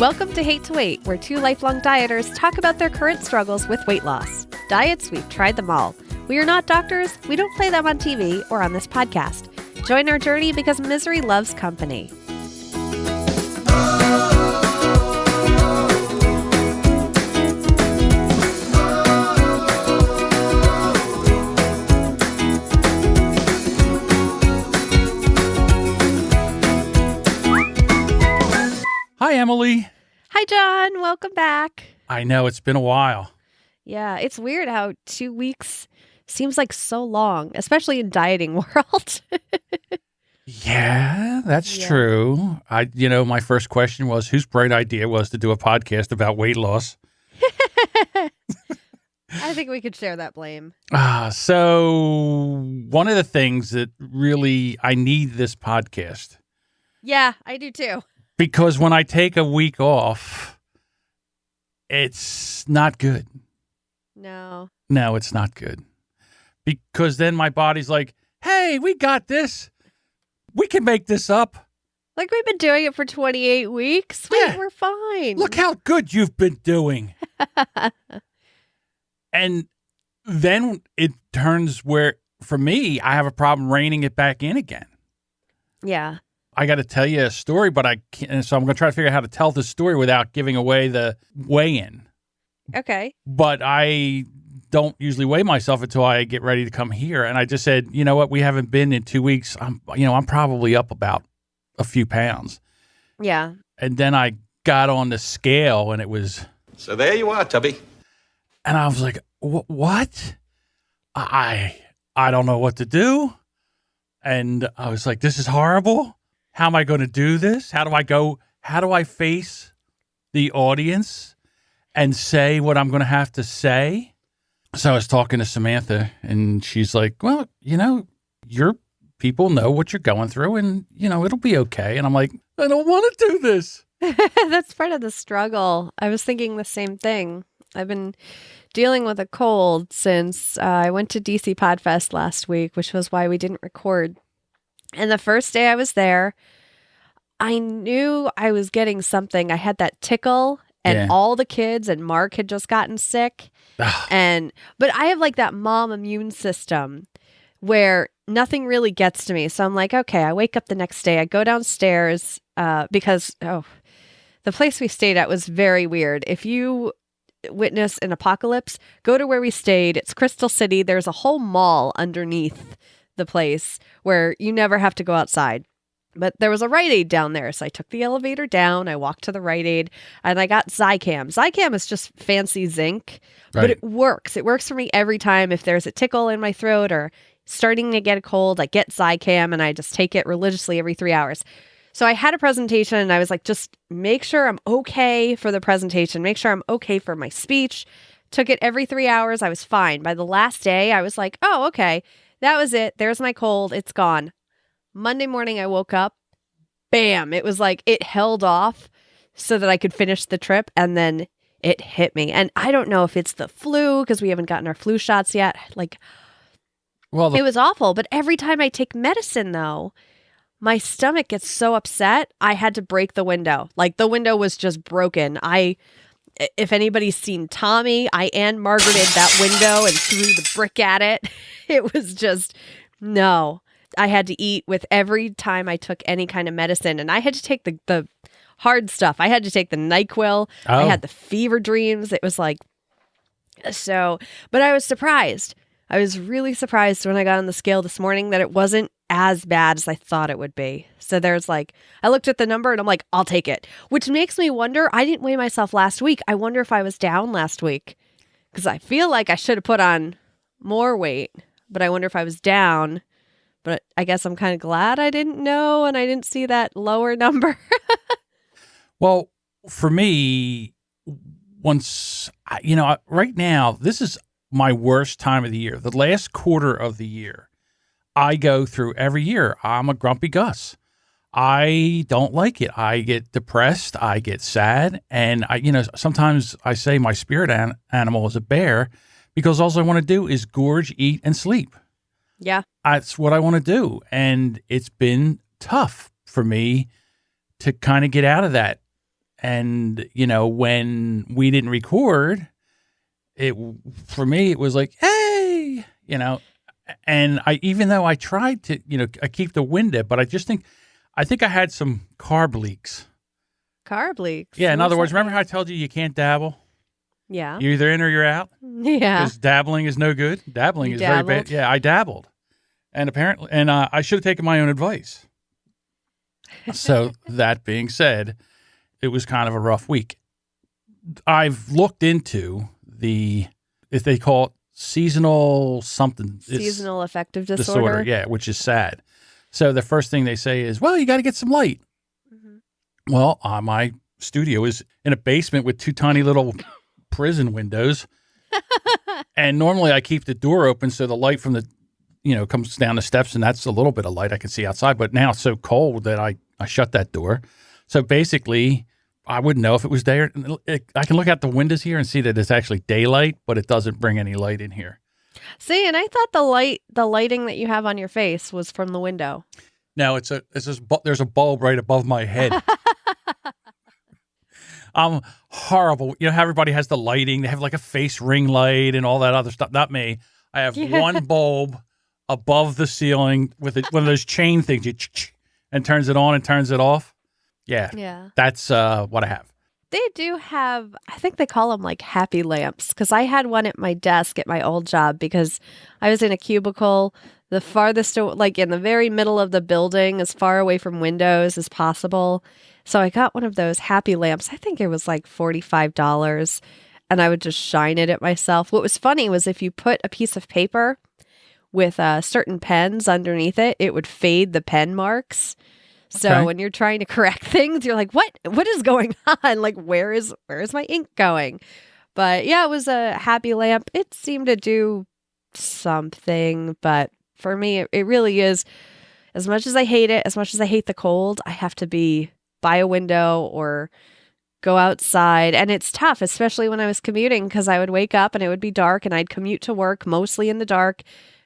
Welcome to Hate to Wait, where two lifelong dieters talk about their current struggles with weight loss. Diets, we've tried them all. We are not doctors, we don't play them on TV or on this podcast. Join our journey because misery loves company. Hi, Emily. Hi, John. Welcome back. I know, it's been a while. Yeah, it's weird how 2 weeks seems like so long, especially in dieting world. Yeah, that's true. My first question was, whose bright idea was to do a podcast about weight loss? I think we could share that blame. So one of the things that really, I need this podcast. Yeah, I do too. Because when I take a week off, it's not good. No, it's not good. Because then my body's like, hey, we got this. We can make this up. Like we've been doing it for 28 weeks. We're fine. Look how good you've been doing. And then it turns where, for me, I have a problem reining it back in again. Yeah. I got to tell you a story, but I can't. So I'm going to try to figure out how to tell the story without giving away the weigh-in. Okay. But I don't usually weigh myself until I get ready to come here. And I just said, you know what? We haven't been in 2 weeks. I'm probably up about a few pounds. Yeah. And then I got on the scale and it was. So there you are, Tubby. And I was like, what? I don't know what to do. And I was like, this is horrible. How am I going to do this? How do I face the audience and say what I'm going to have to say? So I was talking to Samantha and she's like, well, your people know what you're going through and, it'll be okay. And I'm like, I don't want to do this. That's part of the struggle. I was thinking the same thing. I've been dealing with a cold since I went to DC Podfest last week, which was why we didn't record. And the first day I was there, I knew I was getting something. I had that tickle and all the kids and Mark had just gotten sick. But I have like that mom immune system where nothing really gets to me. So I'm like, okay, I wake up the next day. I go downstairs because, the place we stayed at was very weird. If you witness an apocalypse, go to where we stayed. It's Crystal City. There's a whole mall underneath the place where you never have to go outside. But there was a Rite Aid down there. So I took the elevator down. I walked to the Rite Aid and I got Zicam. Zicam is just fancy zinc, but it works. It works for me every time. If there's a tickle in my throat or starting to get a cold, I get Zicam and I just take it religiously every 3 hours. So I had a presentation and I was like, just make sure I'm okay for the presentation. Make sure I'm okay for my speech. Took it every 3 hours. I was fine. By the last day, I was like, oh, okay. That was it. There's my cold. It's gone. Monday morning, I woke up. Bam. It was like it held off so that I could finish the trip. And then it hit me. And I don't know if it's the flu because we haven't gotten our flu shots yet. It was awful. But every time I take medicine, though, my stomach gets so upset. I had to break the window. Like the window was just broken. If anybody's seen Tommy, I and Margareted that window and threw the brick at it. It was just, no. I had to eat with every time I took any kind of medicine. And I had to take the hard stuff. I had to take the NyQuil. I had the fever dreams. It was like, so, but I was surprised. I was really surprised when I got on the scale this morning that it wasn't as bad as I thought it would be. So there's I looked at the number and I'm like, I'll take it. Which makes me wonder, I didn't weigh myself last week. I wonder if I was down last week because I feel like I should have put on more weight, but I wonder if I was down. But I guess I'm kind of glad I didn't know and I didn't see that lower number. Well, for me, right now, this is my worst time of the year. The last quarter of the year, I go through every year. I'm a grumpy Gus. I don't like it. I get depressed. I get sad. And sometimes I say my spirit animal is a bear because all I want to do is gorge, eat, and sleep. Yeah. That's what I want to do. And it's been tough for me to kind of get out of that. And, when we didn't record, for me, it was like, hey, and even though I tried to, I keep the window, but I think I had some carb leaks. Carb leaks. Yeah. In What other does words, that remember mean? how I told you can't dabble? Yeah. You're either in or you're out. Yeah. Because dabbling is no good. Dabbling You is very dabbled? bad. Yeah, I dabbled. And apparently, I should have taken my own advice. So that being said, it was kind of a rough week. I've looked into if they call it seasonal something. Seasonal affective disorder. Yeah, which is sad. So the first thing they say is, well, you got to get some light. Mhm. Well, my studio is in a basement with two tiny little prison windows. And normally I keep the door open so the light from the, comes down the steps, and that's a little bit of light I can see outside. But now it's so cold that I shut that door. So basically, I wouldn't know if it was day or I can look out the windows here and see that it's actually daylight, but it doesn't bring any light in here. See, and I thought the lighting that you have on your face was from the window. No, there's a bulb right above my head. I'm horrible. How everybody has the lighting. They have like a face ring light and all that other stuff. Not me. I have one bulb above the ceiling with one of those chain things, and turns it on and turns it off. Yeah. Yeah. That's what I have. They do have, I think they call them like happy lamps, because I had one at my desk at my old job because I was in a cubicle, the farthest, like in the very middle of the building, as far away from windows as possible. So I got one of those happy lamps. I think it was like $45, and I would just shine it at myself. What was funny was if you put a piece of paper with certain pens underneath it, it would fade the pen marks. So Okay. when you're trying to correct things, you're like, what is going on? Like, where is my ink going? But yeah, it was a happy lamp. It seemed to do something, but for me, it really is, as much as I hate it, as much as I hate the cold, I have to be by a window or go outside. And it's tough, especially when I was commuting, because I would wake up and it would be dark and I'd commute to work mostly in the dark.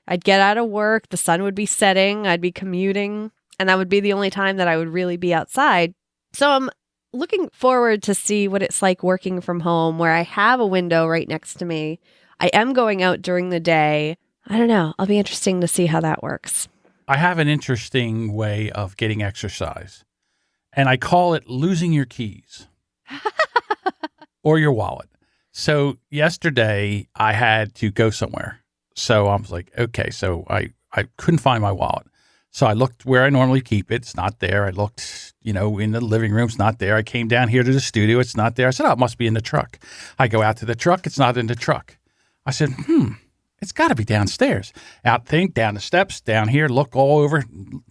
I'd get out of work, the sun would be setting, I'd be commuting, and that would be the only time that I would really be outside. So I'm looking forward to see what it's like working from home, where I have a window right next to me. I am going out during the day. I don't know. I'll be interesting to see how that works. I have an interesting way of getting exercise, and I call it losing your keys or your wallet. So yesterday I had to go somewhere. So I was like, okay, so I couldn't find my wallet. So I looked where I normally keep it. It's not there. I looked, in the living room. It's not there. I came down here to the studio. It's not there. I said, oh, it must be in the truck. I go out to the truck. It's not in the truck. I said, it's got to be downstairs. Down the steps, down here, look all over,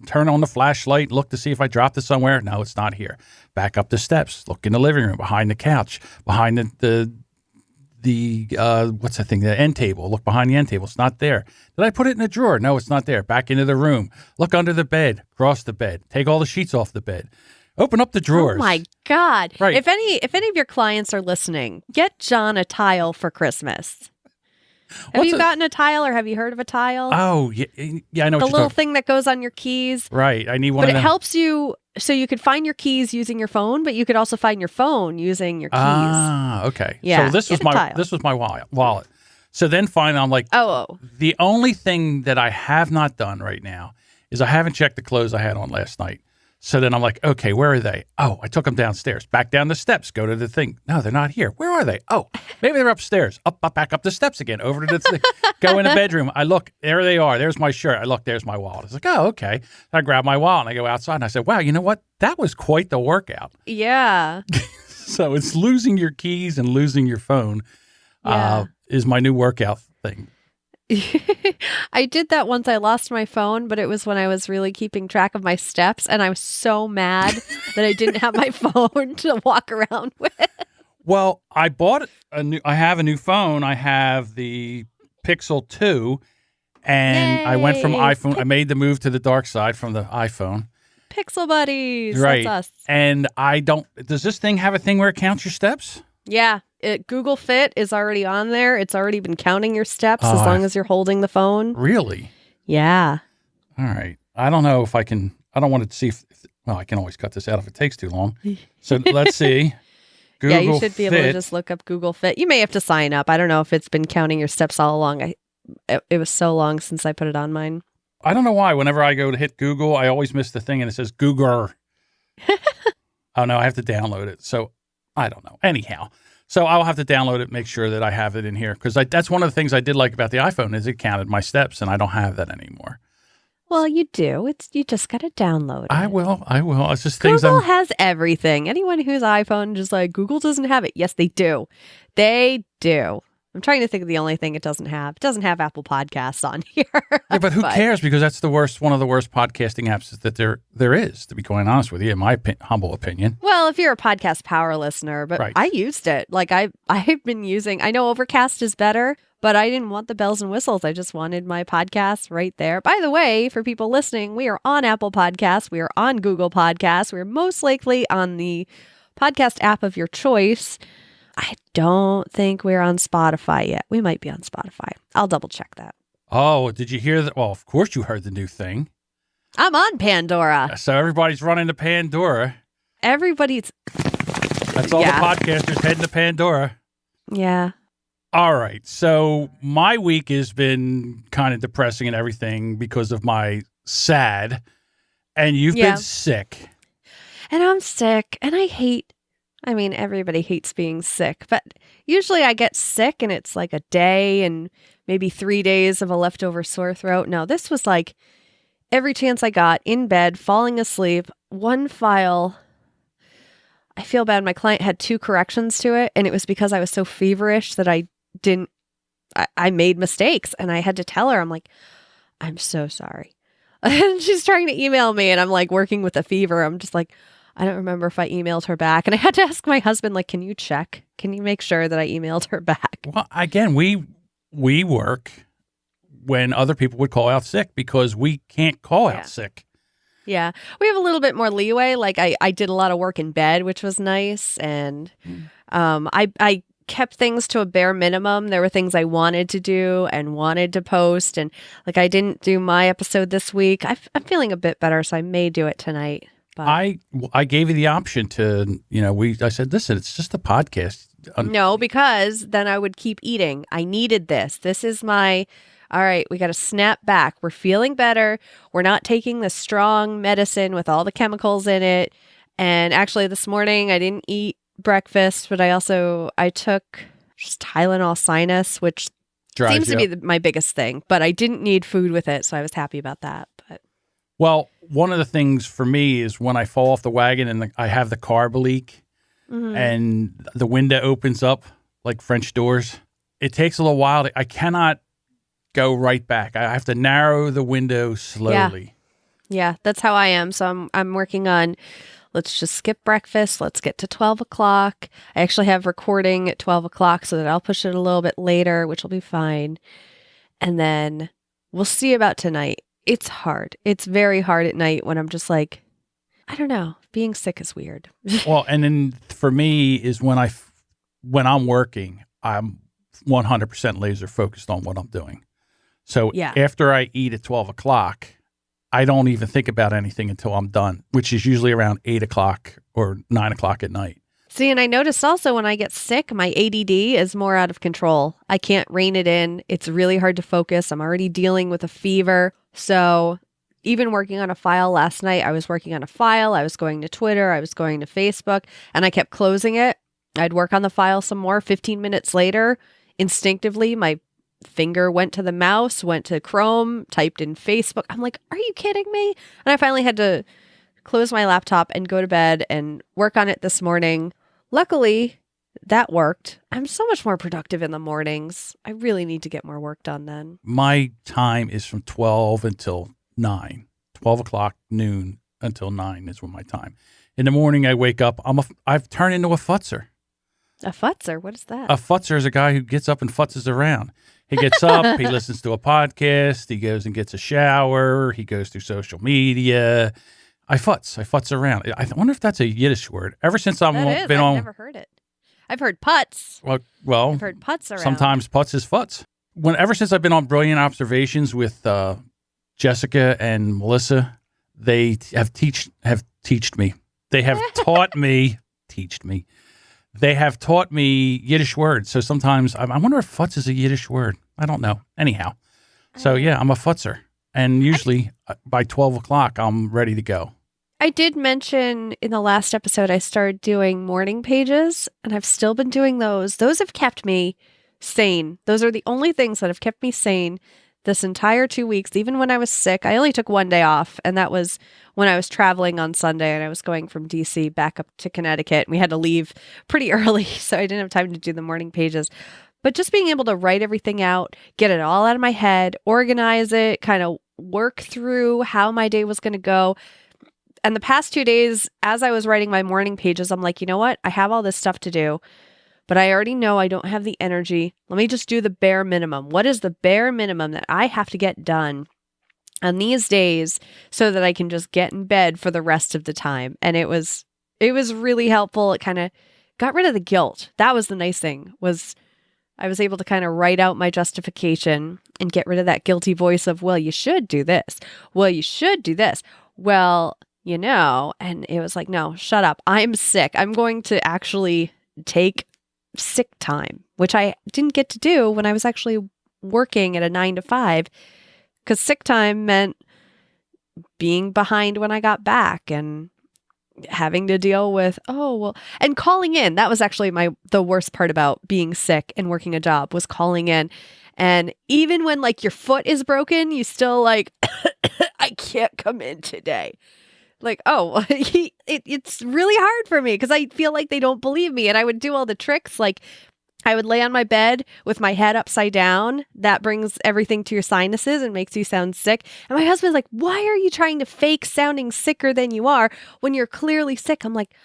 turn on the flashlight, look to see if I dropped it somewhere. No, it's not here. Back up the steps, look in the living room, behind the couch, behind the what's that thing? The end table. Look behind the end table. It's not there. Did I put it in a drawer? No, it's not there. Back into the room. Look under the bed. Cross the bed. Take all the sheets off the bed. Open up the drawers. Oh my God. Right. If any of your clients are listening, get John a tile for Christmas. Have you gotten a tile, or have you heard of a tile? Oh, yeah, I know what the you're little talking. thing that goes on your keys. Right. I need one But of it them. helps you, so you could find your keys using your phone, but you could also find your phone using your keys. Ah, okay. Yeah, So this get was a tile. this was my wallet. So then finally I'm like, Oh. the only thing that I have not done right now is I haven't checked the clothes I had on last night. So then I'm like, okay, where are they? Oh, I took them downstairs. Back down the steps. Go to the thing. No, they're not here. Where are they? Oh, maybe they're upstairs. Back up the steps again. Over to the thing. Go in the bedroom. I look. There they are. There's my shirt. I look. There's my wallet. I was like, oh, okay. I grab my wallet and I go outside and I said, wow, you know what? That was quite the workout. Yeah. So it's losing your keys and losing your phone Yeah. is my new workout thing. I did that once. I lost my phone, but it was when I was really keeping track of my steps, and I was so mad that I didn't have my phone to walk around with. Well, I have a new phone. I have the Pixel 2, and I went from Yay. iPhone. I made the move to the dark side from the iPhone. Pixel buddies. Right. That's us. And does this thing have a thing where it counts your steps? Yeah. Google Fit is already on there. It's already been counting your steps as long as you're holding the phone. Really? Yeah. All right. I don't know if I can, I don't want to see well, I can always cut this out if it takes too long. So let's see. Yeah, you Google should be able to Fit. just look up Google Fit. You may have to sign up. I don't know if it's been counting your steps all along. It was so long since I put it on mine. I don't know why. Whenever I go to hit Google, I always miss the thing and it says Google. Oh, no, I have to download it. So I don't know. Anyhow, so I'll have to download it, make sure that I have it in here. Because that's one of the things I did like about the iPhone is it counted my steps, and I don't have that anymore. Well, you do. You just got to download it. I will. It's just things Google has everything. Anyone who's iPhone just like, Google doesn't have it. Yes, they do. They do. I'm trying to think of the only thing it doesn't have. It doesn't have Apple Podcasts on here. Yeah, but who cares? Because that's one of the worst podcasting apps that there is, to be quite honest with you, in my humble opinion. Well, if you're a podcast power listener, but Right. I used it. Like I've been using, I know Overcast is better, but I didn't want the bells and whistles. I just wanted my podcast right there. By the way, for people listening, we are on Apple Podcasts. We are on Google Podcasts. We're most likely on the podcast app of your choice. I don't think we're on Spotify yet. We might be on Spotify. I'll double check that. Oh, did you hear that? Well, of course you heard the new thing. I'm on Pandora. So everybody's running to Pandora. Everybody's. That's all the podcasters heading to Pandora. Yeah. All right. So my week has been kind of depressing and everything because of my SAD. And you've been sick. And I'm sick. And everybody hates being sick. But usually I get sick and it's like a day and maybe 3 days of a leftover sore throat. No, this was like every chance I got in bed, falling asleep, one file. I feel bad. My client had 2 corrections to it. And it was because I was so feverish that I made mistakes. And I had to tell her, I'm like, I'm so sorry. And she's trying to email me and I'm like working with a fever. I'm just like, I don't remember if I emailed her back. And I had to ask my husband, like, can you check? Can you make sure that I emailed her back? Well, again, we work when other people would call out sick because we can't call out sick. Yeah. We have a little bit more leeway. Like I did a lot of work in bed, which was nice. And I kept things to a bare minimum. There were things I wanted to do and wanted to post. And like I didn't do my episode this week. I'm feeling a bit better, so I may do it tonight. But I gave you the option to, I said, listen, it's just a podcast. No, because then I would keep eating. I needed this. This is all right, we got to snap back. We're feeling better. We're not taking the strong medicine with all the chemicals in it. And actually this morning I didn't eat breakfast, but I took just Tylenol sinus, which seems to be my biggest thing, but I didn't need food with it. So I was happy about that. But well, one of the things for me is when I fall off the wagon and I have the carb leak and the window opens up like French doors, it takes a little while. I cannot go right back. I have to narrow the window slowly. Yeah, that's how I am. So I'm working on, let's just skip breakfast. Let's get to 12 o'clock. I actually have recording at 12 o'clock so that I'll push it a little bit later, which will be fine. And then we'll see about tonight. It's hard. It's very hard at night when I'm just like, I don't know. Being sick is weird. Well, and then for me is when I'm working, I'm 100% laser focused on what I'm doing. So after I eat at 12 o'clock, I don't even think about anything until I'm done, which is usually around 8 o'clock or 9 o'clock at night. See, and I noticed also when I get sick, my ADD is more out of control. I can't rein it in. It's really hard to focus. I'm already dealing with a fever. So even working on a file last night, I was working on a file. I was going to Twitter. I was going to Facebook, and I kept closing it. I'd work on the file some more. 15 minutes later, instinctively, my finger went to the mouse, went to Chrome, typed in Facebook. I'm like, are you kidding me? And I finally had to close my laptop and go to bed and work on it this morning. Luckily, that worked. I'm so much more productive in the mornings. I really need to get more work done then. My time is from 12 until 9. 12 o'clock, noon until 9 is when my time. In the morning, I wake up. I've turned into a futzer. A futzer? What is that? A futzer is a guy who gets up and futzes around. He gets up, he listens to a podcast, he goes and gets a shower, he goes through social media. I futz around. I wonder if that's a Yiddish word. Ever since I've I've never heard it. I've heard putz. Well, I've heard putz around. Sometimes putz is futz. Ever since I've been on Brilliant Observations with Jessica and Melissa, they have taught me. They have taught me. they have taught me Yiddish words. So sometimes I wonder if futz is a Yiddish word. I don't know. Anyhow. So yeah, I'm a futzer. And usually by 12 o'clock, I'm ready to go. I did mention in the last episode I started doing morning pages, and I've still been doing those. Those have kept me sane. Those are the only things that have kept me sane this entire 2 weeks. Even when I was sick, I only took one day off, and that was when I was traveling on Sunday, and I was going from DC back up to Connecticut. And we had to leave pretty early, so I didn't have time to do the morning pages. But just being able to write everything out, get it all out of my head, organize it, kind of work through how my day was going to go. And the past 2 days, as I was writing my morning pages, I'm like, you know what? I have all this stuff to do, but I already know I don't have the energy. Let me just do the bare minimum. What is the bare minimum that I have to get done on these days so that I can just get in bed for the rest of the time? And it was really helpful. It kind of got rid of the guilt. That was the nice thing, was I was able to kind of write out my justification and get rid of that guilty voice of, well, you should do this. Well, you should do this. Well, you know, and it was like, no, shut up. I'm sick. I'm going to actually take sick time, which I didn't get to do when I was actually working at a 9 to 5, because sick time meant being behind when I got back and having to deal with, and calling in. That was actually the worst part about being sick and working a job, was calling in. And even when like your foot is broken, you still like, I can't come in today. Like, it's really hard for me because I feel like they don't believe me. And I would do all the tricks. Like, I would lay on my bed with my head upside down. That brings everything to your sinuses and makes you sound sick. And my husband's like, why are you trying to fake sounding sicker than you are when you're clearly sick? I'm like,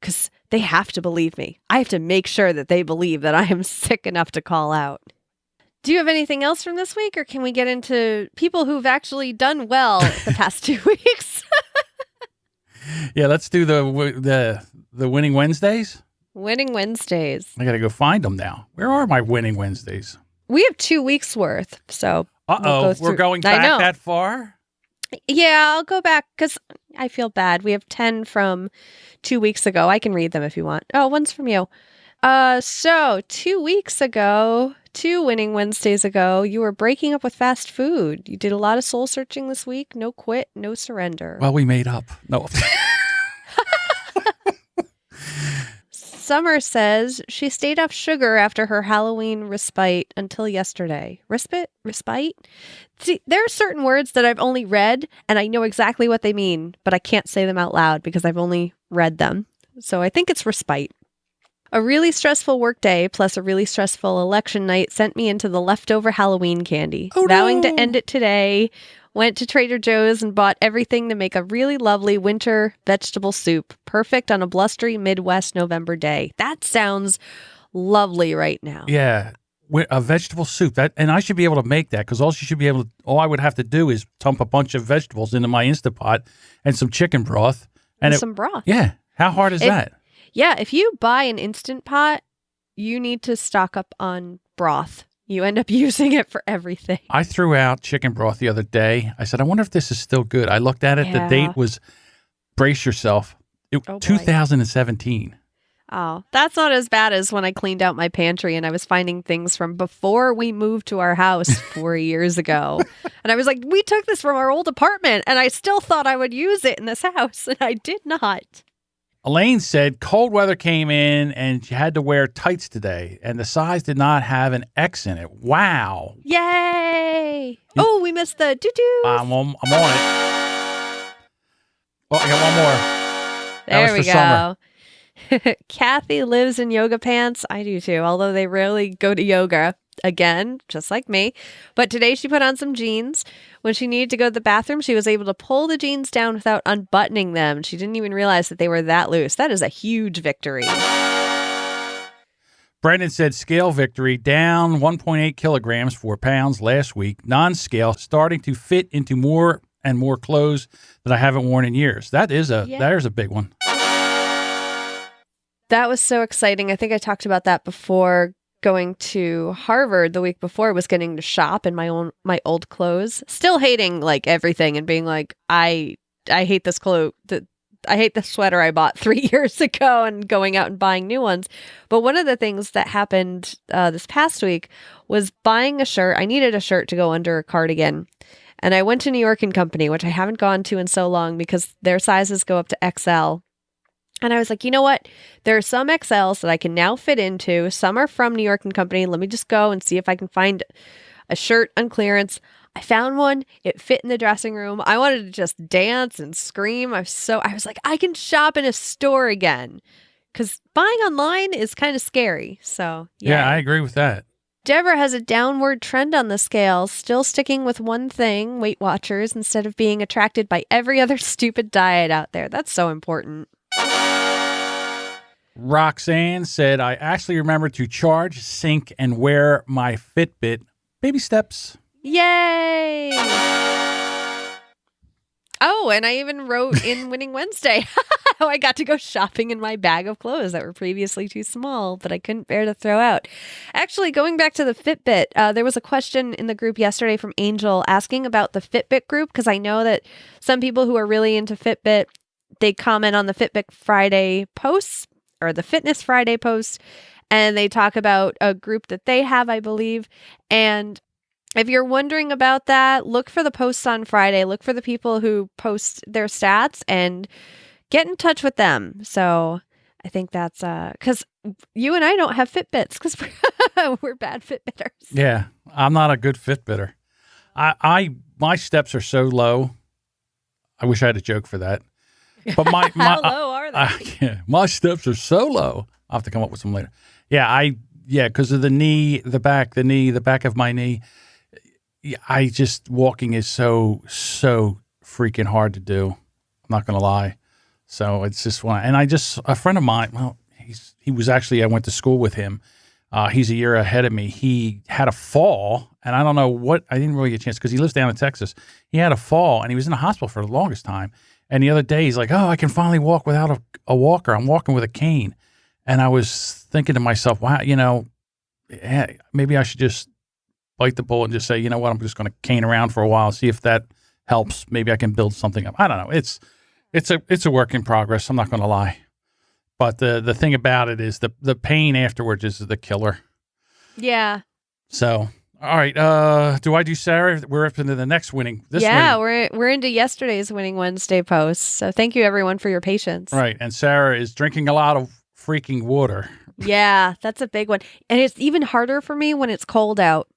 because they have to believe me. I have to make sure that they believe that I am sick enough to call out. Do you have anything else from this week, or can we get into people who've actually done well the past 2 weeks? Yeah, let's do the Winning Wednesdays. Winning Wednesdays. I got to go find them now. Where are my Winning Wednesdays? We have 2 weeks worth, so we're going back that far? Yeah, I'll go back because I feel bad. We have 10 from 2 weeks ago. I can read them if you want. Oh, one's from you. So 2 weeks ago, 2 Winning Wednesdays ago, you were breaking up with fast food. You did a lot of soul searching this week. No quit, no surrender. Well, we made up. No. Summer says she stayed off sugar after her Halloween respite until yesterday. Respite? See, there are certain words that I've only read and I know exactly what they mean, but I can't say them out loud because I've only read them. So I think it's respite. A really stressful workday plus a really stressful election night sent me into the leftover Halloween candy. Vowing to end it today, went to Trader Joe's and bought everything to make a really lovely winter vegetable soup. Perfect on a blustery Midwest November day. That sounds lovely right now. Yeah, a vegetable soup. And I should be able to make that, because all I would have to do is dump a bunch of vegetables into my Instapot and some chicken broth. And some broth. Yeah. How hard is that? Yeah, if you buy an Instant Pot, you need to stock up on broth. You end up using it for everything. I threw out chicken broth the other day. I said, I wonder if this is still good. I looked at it. Yeah. The date was, brace yourself, 2017. Oh, that's not as bad as when I cleaned out my pantry and I was finding things from before we moved to our house 4 years ago. And I was like, we took this from our old apartment and I still thought I would use it in this house. And I did not. Elaine said cold weather came in and she had to wear tights today, and the size did not have an X in it. Wow. Yay. Oh, we missed the doo-doo. I'm on it. Oh, I got one more. There we go. Kathy lives in yoga pants. I do too, although they rarely go to yoga. Again, just like me. But today she put on some jeans. When she needed to go to the bathroom, she was able to pull the jeans down without unbuttoning them. She didn't even realize that they were that loose. That is a huge victory. Brendan said scale victory, down 1.8 kilograms, 4 pounds last week. Non-scale, starting to fit into more and more clothes that I haven't worn in years. There's a big one. That was so exciting. I think I talked about that before. Going to Harvard the week before, was getting to shop in my old clothes, still hating like everything and being like, I hate this the sweater I bought 3 years ago and going out and buying new ones. But one of the things that happened this past week was buying a shirt. I needed a shirt to go under a cardigan. And I went to New York and Company, which I haven't gone to in so long because their sizes go up to XL. And I was like, you know what? There are some XLs that I can now fit into. Some are from New York and Company. Let me just go and see if I can find a shirt on clearance. I found one. It fit in the dressing room. I wanted to just dance and scream. I was like, I can shop in a store again. Because buying online is kind of scary. So, Yeah, I agree with that. Deborah has a downward trend on the scale, still sticking with one thing, Weight Watchers, instead of being attracted by every other stupid diet out there. That's so important. Roxanne said, I actually remember to charge, sync, and wear my Fitbit. Baby steps. Yay! Oh, and I even wrote in Winning Wednesday how I got to go shopping in my bag of clothes that were previously too small, but I couldn't bear to throw out. Actually, going back to the Fitbit, there was a question in the group yesterday from Angel asking about the Fitbit group, because I know that some people who are really into Fitbit, they comment on the Fitbit Friday posts or the Fitness Friday posts, and they talk about a group that they have, I believe. And if you're wondering about that, look for the posts on Friday. Look for the people who post their stats and get in touch with them. So I think that's because you and I don't have Fitbits because we're bad Fitbitters. Yeah, I'm not a good Fitbitter. My steps are so low. I wish I had a joke for that. But How low are they? My steps are so low. I'll have to come up with some later. Yeah, because of the knee, the back of my knee. I just, walking is so freaking hard to do. I'm not going to lie. So it's just one. And a friend of mine, well, he was actually, I went to school with him. He's a year ahead of me. He had a fall, and I don't know what, I didn't really get a chance because he lives down in Texas. He had a fall, and he was in the hospital for the longest time. And the other day, he's like, oh, I can finally walk without a walker. I'm walking with a cane. And I was thinking to myself, wow, maybe I should just bite the bullet and just say, you know what, I'm just going to cane around for a while, see if that helps. Maybe I can build something up. I don't know. It's a work in progress. I'm not going to lie. But the thing about it is the pain afterwards is the killer. Yeah. So, all right. Do I do Sarah? We're up into the next winning. We're into yesterday's Winning Wednesday post. So thank you everyone for your patience. Right. And Sarah is drinking a lot of freaking water. Yeah, that's a big one. And it's even harder for me when it's cold out.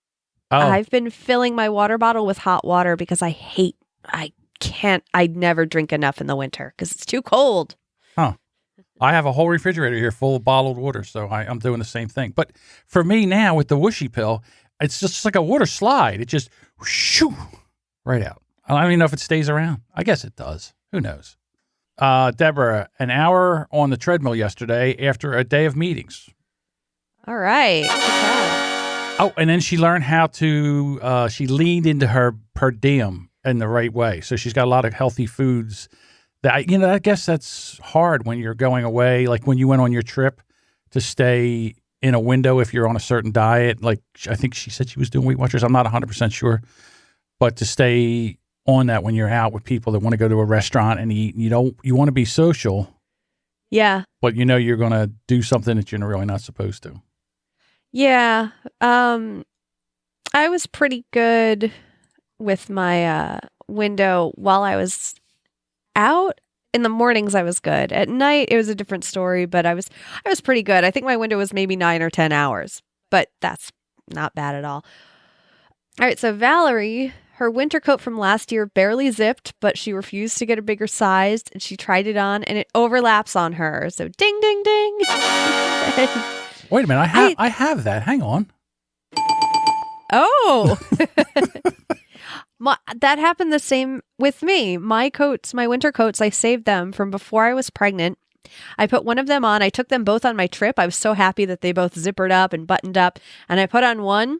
Oh. I've been filling my water bottle with hot water because I never drink enough in the winter because it's too cold. Huh. I have a whole refrigerator here full of bottled water, so I'm doing the same thing. But for me now with the whooshy pill, it's just like a water slide. It just shoo right out. I don't even know if it stays around. I guess it does. Who knows? Deborah, an hour on the treadmill yesterday after a day of meetings. All right. Good job. Oh, and then she learned how to, she leaned into her per diem in the right way. So she's got a lot of healthy foods that, I guess that's hard when you're going away. Like when you went on your trip to stay in a window if you're on a certain diet. Like I think she said she was doing Weight Watchers. I'm not 100% sure. But to stay on that when you're out with people that want to go to a restaurant and eat, you want to be social. Yeah. But you're going to do something that you're really not supposed to. Yeah. I was pretty good with my window while I was out. In the mornings I was good. At night it was a different story, but I was pretty good. I think my window was maybe 9 or 10 hours, but that's not bad at all. All right, so Valerie, her winter coat from last year barely zipped, but she refused to get a bigger size, and she tried it on, and it overlaps on her. So ding, ding, ding. Wait a minute, I have that. Hang on. Oh. That happened the same with me. My winter coats, I saved them from before I was pregnant. I put one of them on. I took them both on my trip. I was so happy that they both zippered up and buttoned up. And I put on one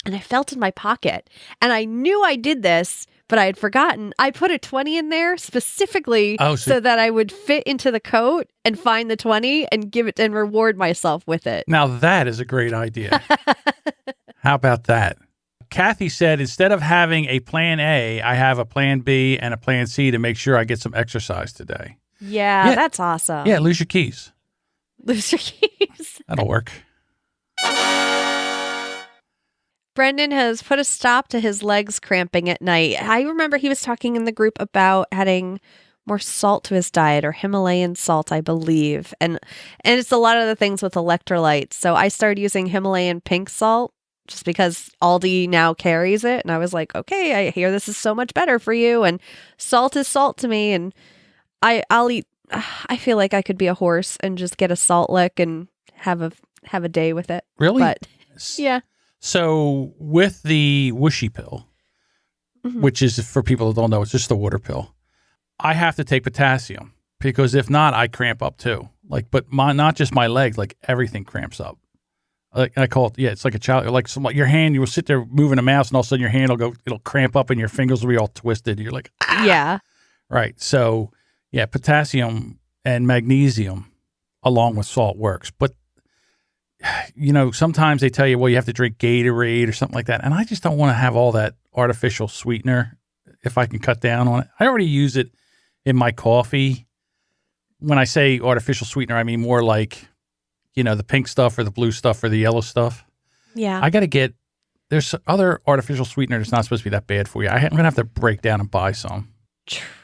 and I felt in my pocket. And I knew I did this, but I had forgotten. I put a 20 in there specifically so that I would fit into the coat and find the 20 and give it and reward myself with it. Now that is a great idea. How about that? Kathy said, instead of having a plan A, I have a plan B and a plan C to make sure I get some exercise today. Yeah, Yeah. that's Yeah, awesome. lose your keys. Lose your keys. That'll work. Brendan has put a stop to his legs cramping at night. I remember he was talking in the group about adding more salt to his diet, or Himalayan salt, I believe. And it's a lot of the things with electrolytes. So I started using Himalayan pink salt just because Aldi now carries it. And I was like, okay, I hear this is so much better for you. And salt is salt to me. And I'll eat. I feel like I could be a horse and just get a salt lick and have a day with it. Really? But yeah. So with the whooshy pill, Mhm. which is, for people that don't know, it's just a water pill, I have to take potassium because if not, I cramp up too. Like, but not just my legs, like everything cramps up. Like I call it, yeah, it's like a child, like your hand, you will sit there moving a mouse and all of a sudden your hand it'll cramp up and your fingers will be all twisted. You're like, ah! Yeah. Right. So yeah, potassium and magnesium along with salt works. But sometimes they tell you, well, you have to drink Gatorade or something like that. And I just don't want to have all that artificial sweetener if I can cut down on it. I already use it in my coffee. When I say artificial sweetener, I mean more like, the pink stuff or the blue stuff or the yellow stuff. Yeah. I got to there's other artificial sweetener that's not supposed to be that bad for you. I'm going to have to break down and buy some.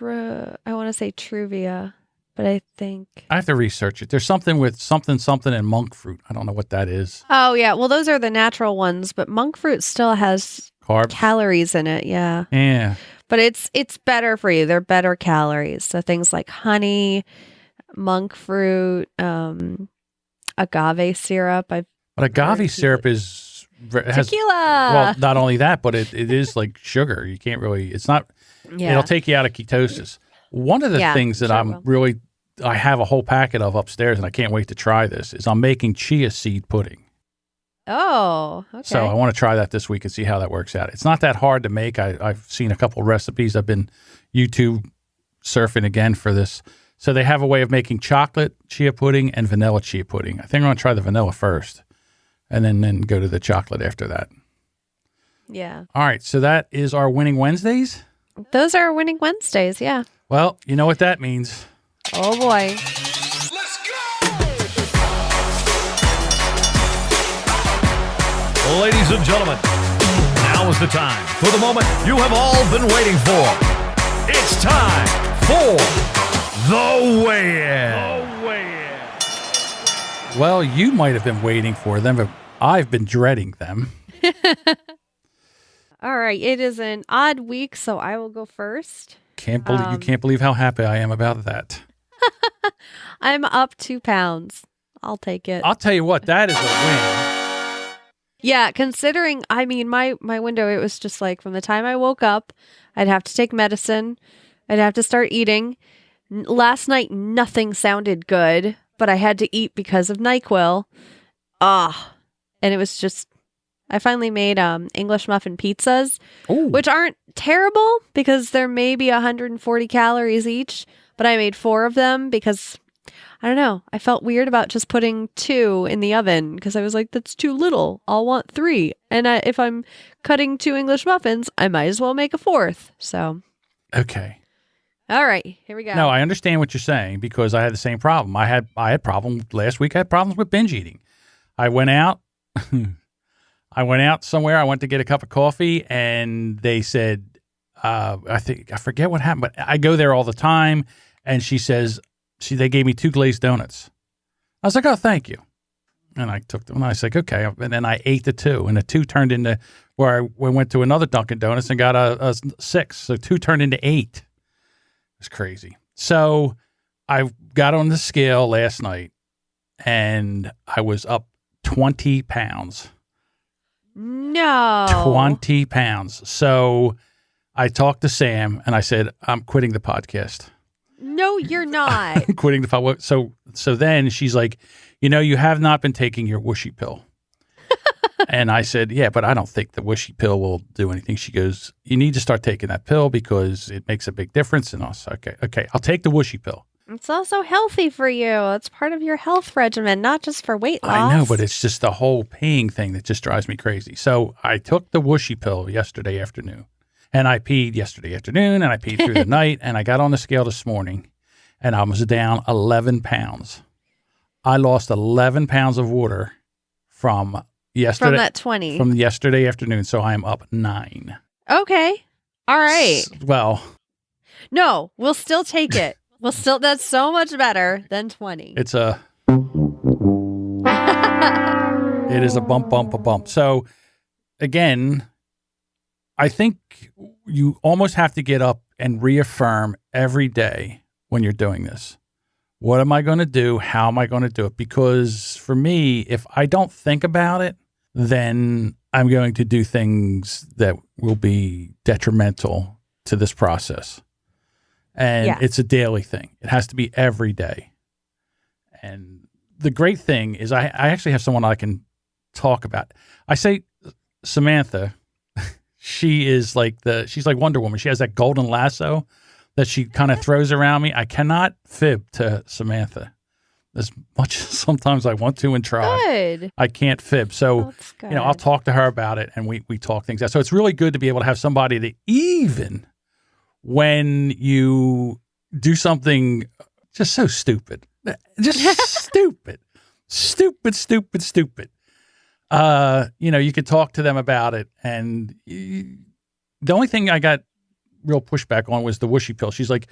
I want to say Truvia, but I think. I have to research it. There's something with something and monk fruit. I don't know what that is. Oh, yeah. Well, those are the natural ones, but monk fruit still has Carbs. calories in it. Yeah. Yeah. But it's better for you. They're better calories. So things like honey, monk fruit, agave syrup. But agave syrup has tequila. Well, not only that, but it is like sugar. You can't really. It's not. Yeah. It'll take you out of ketosis. One of the things that I have a whole packet of upstairs, and I can't wait to try this, is I'm making chia seed pudding. Oh, okay. So I want to try that this week and see how that works out. It's not that hard to make. I've seen a couple recipes. I've been YouTube surfing again for this. So they have a way of making chocolate chia pudding and vanilla chia pudding. I think I'm going to try the vanilla first and then go to the chocolate after that. Yeah. All right. So that is our Winning Wednesdays. Those are Winning Wednesdays. Yeah. Well, you know what that means. Oh, boy. Let's go! Ladies and gentlemen, now is the time for the moment you have all been waiting for. It's time for the weigh-in. Well, you might have been waiting for them, but I've been dreading them. All right. It is an odd week, so I will go first. You can't believe how happy I am about that. I'm up 2 pounds. I'll take it. I'll tell you what, that is a win. Yeah, considering, I mean, my window, it was just like from the time I woke up, I'd have to take medicine. I'd have to start eating. Last night, nothing sounded good, but I had to eat because of NyQuil. And it was just, I finally made English muffin pizzas, Ooh. which aren't terrible because they're maybe 140 calories each, but I made 4 of them because, I don't know, I felt weird about just putting 2 in the oven because I was like, that's too little. I'll want 3. And if I'm cutting 2 English muffins, I might as well make a 4th. So. Okay. All right, here we go. No, I understand what you're saying because I had the same problem. I had problems last week. I had problems with binge eating. I went out. I went out somewhere. I went to get a cup of coffee, and they said, I forget what happened, but I go there all the time. And she says, they gave me 2 glazed donuts. I was like, oh, thank you. And I took them, and I was like, okay. And then I ate the 2, and the 2 turned into where we went to another Dunkin' Donuts and got a 6. So 2 turned into 8. It's crazy. So I got on the scale last night, and I was up 20 pounds. No. 20 pounds. So I talked to Sam, and I said, I'm quitting the podcast. No, you're not. Quitting the podcast. So then she's like, you have not been taking your whooshy pill. And I said, yeah, but I don't think the whooshy pill will do anything. She goes, you need to start taking that pill because it makes a big difference in us. Okay, I'll take the whooshy pill. It's also healthy for you. It's part of your health regimen, not just for weight loss. I know, but it's just the whole peeing thing that just drives me crazy. So I took the whooshy pill yesterday afternoon, and I peed yesterday afternoon, and I peed through the night, and I got on the scale this morning, and I was down 11 pounds. I lost 11 pounds of water from yesterday. From that 20. From yesterday afternoon, so I am up 9. Okay. All right. Well, No, we'll still take it. That's so much better than 20. it is a bump. So again, I think you almost have to get up and reaffirm every day when you're doing this. What am I going to do? How am I going to do it? Because for me, if I don't think about it, then I'm going to do things that will be detrimental to this process. And it's a daily thing. It has to be every day. And the great thing is I actually have someone I can talk about. I say Samantha, she's like Wonder Woman. She has that golden lasso that she kind of throws around me. I cannot fib to Samantha as much as sometimes I want to and try. Good. I can't fib. So, I'll talk to her about it and we talk things out. So it's really good to be able to have somebody that even when you do something just so stupid, just stupid, you could talk to them about it. And the only thing I got real pushback on was the whooshy pill. She's like,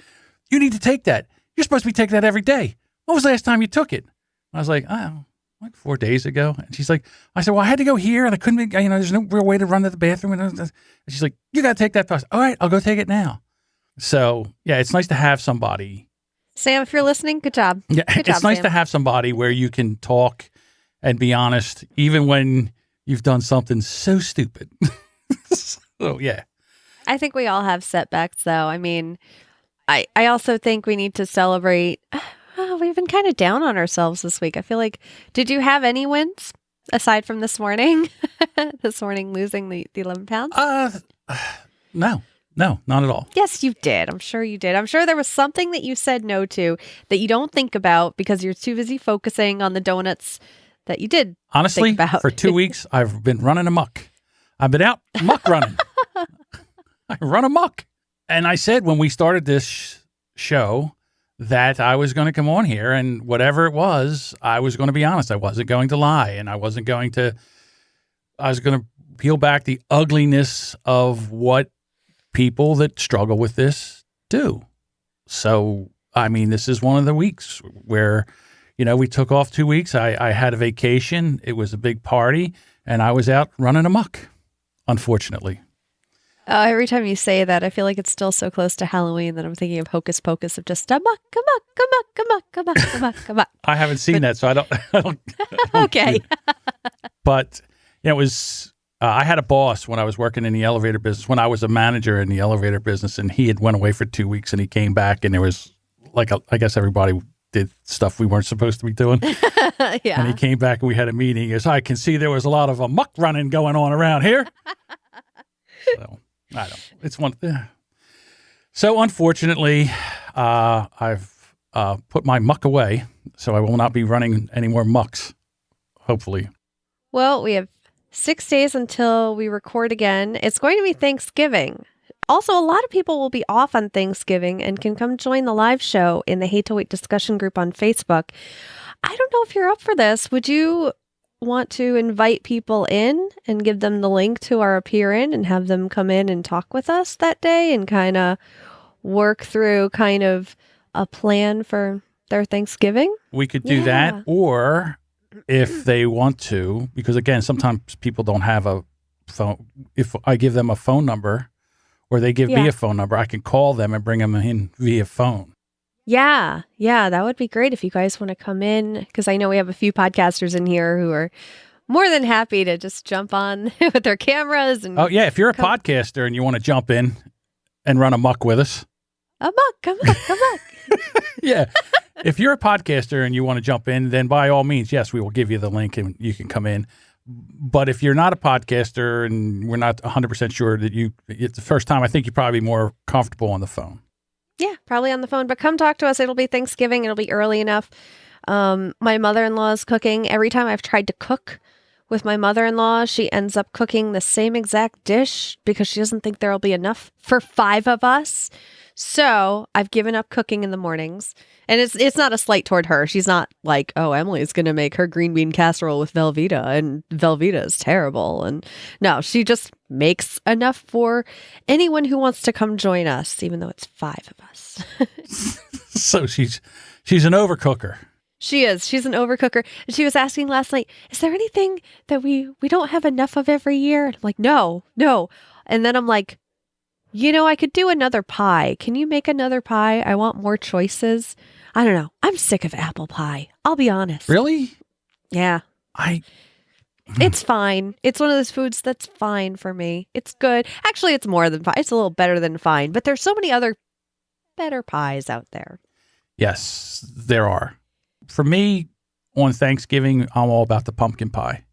you need to take that. You're supposed to be taking that every day. When was the last time you took it? I was like, oh, like 4 days ago. And she's like, I said, well, I had to go here and I couldn't, there's no real way to run to the bathroom. And she's like, you got to take that. All right, I'll go take it now. So, yeah, it's nice to have somebody. Sam, if you're listening, good job. Yeah, good it's job, nice Sam. to have somebody where you can talk and be honest, even when you've done something so stupid. So, yeah. I think we all have setbacks, though. I mean, I also think we need to celebrate. We've been kind of down on ourselves this week. I feel like, did you have any wins aside from this morning? This morning losing the 11 pounds? No, not at all. Yes, you did. I'm sure you did. I'm sure there was something that you said no to that you don't think about because you're too busy focusing on the donuts that you did. Honestly, think about. For 2 weeks, I've been running amok. I've been out muck running. I run amok. And I said when we started this show that I was going to come on here and whatever it was, I was going to be honest. I wasn't going to lie and I was going to peel back the ugliness of what people that struggle with this do. So, I mean, this is one of the weeks where, we took off 2 weeks. I had a vacation. It was a big party and I was out running amok, unfortunately. Every time you say that, I feel like it's still so close to Halloween that I'm thinking of Hocus Pocus of just amok. I haven't seen that, so I don't Okay. But it was. I had a boss when I was working in the elevator business. When I was a manager in the elevator business, and he had went away for 2 weeks, and he came back, and there was I guess everybody did stuff we weren't supposed to be doing. Yeah. And he came back, and we had a meeting. He goes, I can see there was a lot of amok running going on around here. So. I don't. It's one. So unfortunately, I've put my muck away, so I will not be running any more mucks. Hopefully. Well, we have 6 days until we record again. It's going to be Thanksgiving. Also, a lot of people will be off on Thanksgiving and can come join the live show in the Hate to Wait discussion group on Facebook. I don't know if you're up for this. Would you want to invite people in and give them the link to our Appear In and have them come in and talk with us that day and kind of work through kind of a plan for their Thanksgiving? We could do that, or if they want to, because again, sometimes people don't have a phone. If I give them a phone number or they give me a phone number, I can call them and bring them in via phone. Yeah, that would be great if you guys want to come in, because I know we have a few podcasters in here who are more than happy to just jump on with their cameras. And if you're a podcaster and you want to jump in and run amok with us. Amok. Yeah. If you're a podcaster and you want to jump in, then by all means, yes, we will give you the link and you can come in. But if you're not a podcaster and we're not 100% sure that it's the first time, I think you'd probably be more comfortable on the phone. Yeah, probably on the phone, but come talk to us. It'll be Thanksgiving. It'll be early enough. My mother-in-law is cooking. Every time I've tried to cook with my mother-in-law, she ends up cooking the same exact dish because she doesn't think there'll be enough for 5 of us. So I've given up cooking in the mornings. And it's not a slight toward her. She's not like, oh, Emily's going to make her green bean casserole with Velveeta, and Velveeta is terrible. And no, she just makes enough for anyone who wants to come join us, even though it's 5 of us. So she's an overcooker. She is. She's an overcooker. And she was asking last night, is there anything that we don't have enough of every year? I'm like, no. And then I'm like, I could do another pie. Can you make another pie? I want more choices. I don't know. I'm sick of apple pie. I'll be honest. Really? Yeah. It's fine. It's one of those foods that's fine for me. It's good. Actually, it's more than fine. It's a little better than fine. But there's so many other better pies out there. Yes, there are. For me, on Thanksgiving, I'm all about the pumpkin pie.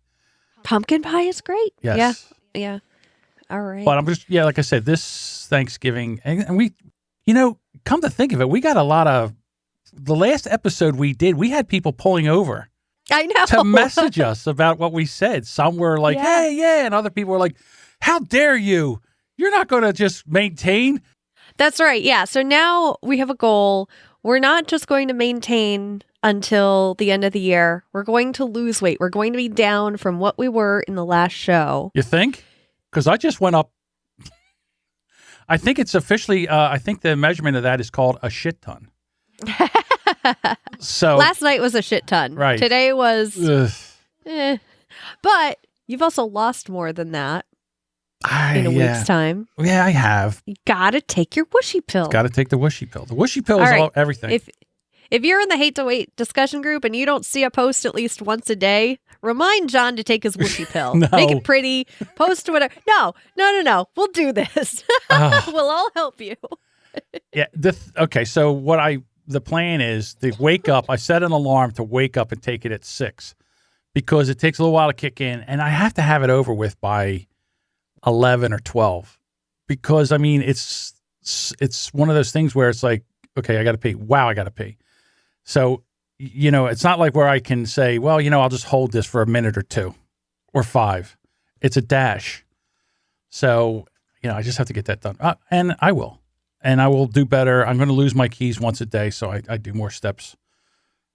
Pumpkin pie is great. Yes. Yeah. All right. But I'm just, like I said, this Thanksgiving, and we, come to think of it, we got a lot of, the last episode we did, we had people pulling over. I know. To message us about what we said. Some were like, hey, yeah. And other people were like, how dare you? You're not going to just maintain. That's right. Yeah. So now we have a goal. We're not just going to maintain until the end of the year. We're going to lose weight. We're going to be down from what we were in the last show. You think? Because I just went up. I think it's officially, I think the measurement of that is called a shit ton. So last night was a shit ton. Right. Today was, but you've also lost more than that in a week's time. Yeah, I have. You got to take your whooshy pill. Got to take the whooshy pill. The whooshy pill is everything. If you're in the Hate to Wait discussion group and you don't see a post at least once a day, remind John to take his whooshy pill. No. Make it pretty. Post whatever. No. We'll do this. We'll all help you. Yeah. Okay. So the plan is to wake up. I set an alarm to wake up and take it at 6 because it takes a little while to kick in, and I have to have it over with by 11 or 12 because it's one of those things where it's like, okay, I got to pee. Wow, I got to pee. So, it's not like where I can say, well, I'll just hold this for a minute or 2 or 5. It's a dash. So, I just have to get that done. And I will. And I will do better. I'm going to lose my keys once a day, so I do more steps.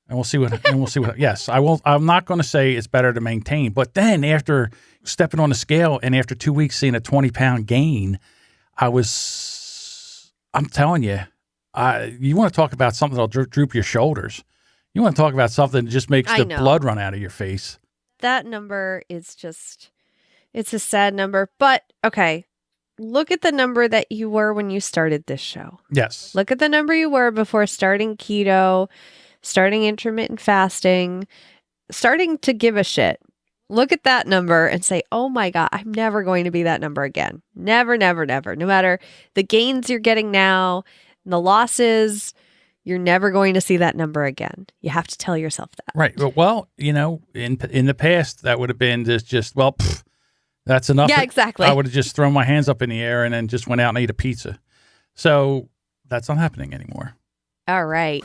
And we'll see what, yes, I will. I'm not going to say it's better to maintain. But then after stepping on the scale and after 2 weeks seeing a 20-pound gain, I'm telling you, you want to talk about something that'll droop your shoulders. You want to talk about something that just makes the blood run out of your face. That number is it's a sad number. But, okay, look at the number that you were when you started this show. Yes. Look at the number you were before starting keto, starting intermittent fasting, starting to give a shit. Look at that number and say, oh my God, I'm never going to be that number again. Never, never, never. No matter the gains you're getting now, the losses, you're never going to see that number again. You have to tell yourself that. Right. Well, in the past, that would have been that's enough. Yeah, exactly. I would have just thrown my hands up in the air and then just went out and ate a pizza. So that's not happening anymore. All right.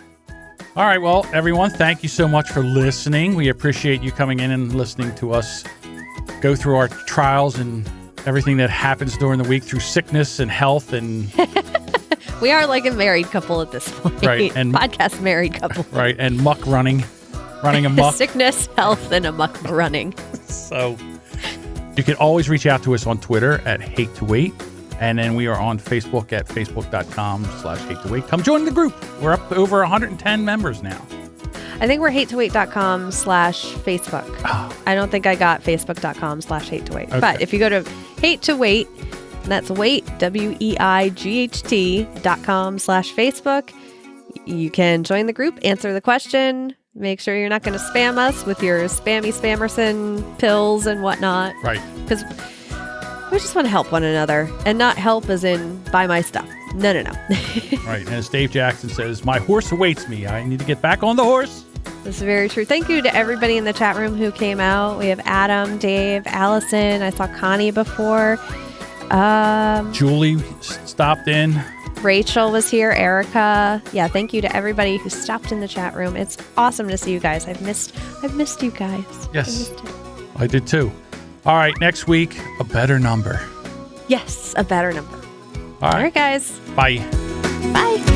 All right. Well, everyone, thank you so much for listening. We appreciate you coming in and listening to us go through our trials and everything that happens during the week through sickness and health and... We are like a married couple at this point. Right. And podcast married couple. Right. And muck running amok. Sickness, health, and amok running. So you can always reach out to us on Twitter at Hate to Wait. And then we are on Facebook at facebook.com/hate to wait. Come join the group. We're up to over 110 members now. I think we're hatetowait.com/Facebook. Oh. I don't think I got facebook.com/hate-to-wait. Okay. But if you go to Hate to Wait, that's wait, WEIGHT.com/Facebook. You can join the group, answer the question, make sure you're not going to spam us with your spammy Spamerson pills and whatnot. Right. Because we just want to help one another and not help as in buy my stuff. No. Right. And as Dave Jackson says, my horse awaits me. I need to get back on the horse. This is very true. Thank you to everybody in the chat room who came out. We have Adam, Dave, Allison. I saw Connie before. Julie stopped in. Rachel was here. Erica. Yeah, thank you to everybody who stopped in the chat room. It's awesome to see you guys. I've missed you guys. Yes. I did too. All right, next week, a better number. Yes, a better number. All All right, guys. Bye. Bye.